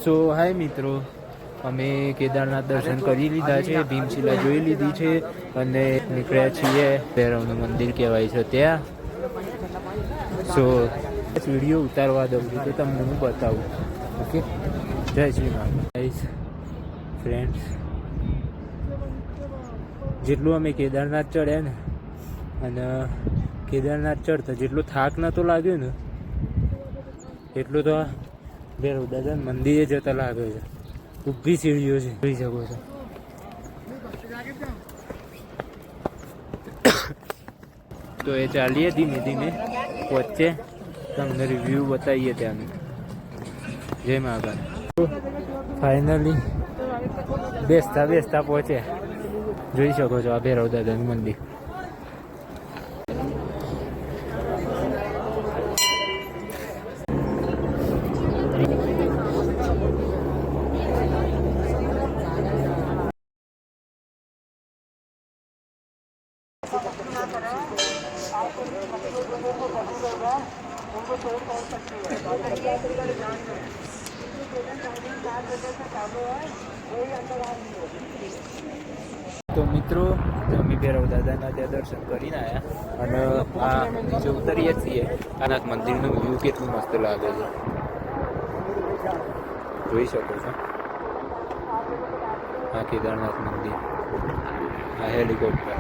સો હાય મિત્રો, અમે કેદારનાથ દર્શન કરી લીધા છે, ભીમશિલા જોઈ લીધી છે અને નીકળ્યા છીએ ભૈરવનું મંદિર કહેવાય છે ત્યાં. સો વિડીયો ઉતારવા દઉં છું તો તમને હું બતાવું. ઓકે, જય શ્રી રામ ફ્રેન્ડ્સ. જેટલું અમે કેદારનાથ ચડ્યા ને, અને કેદારનાથ ચડતા જેટલો થાક નહોતો લાગ્યો ને એટલું તો ભૈરવ દાદા મંદિરે જતા લાગે છે. ઊભી સીડીઓ છે, જોઈ શકો છો. તો એ ચાલીએ ધીમે ધીમે વચ્ચે તમને રિવ્યૂ બતાવીએ ત્યાંનું. જય મહાકાલ. ફાઇનલી બેસતા બેસતા પહોંચ્યા. જોઈ શકો છો આ ભૈરવ દાદાનું મંદિર. તો મિત્રો, અમે ભૈરવ દાદાના ત્યાં દર્શન કરીને આવ્યા અને આ નીચે ઉતરીએ છીએ. આના મંદિરનું વ્યૂ કેટલું મસ્ત લાગે છે, જોઈ શકો છો. આ કેદારનાથ મંદિર, આ હેલિકોપ્ટર.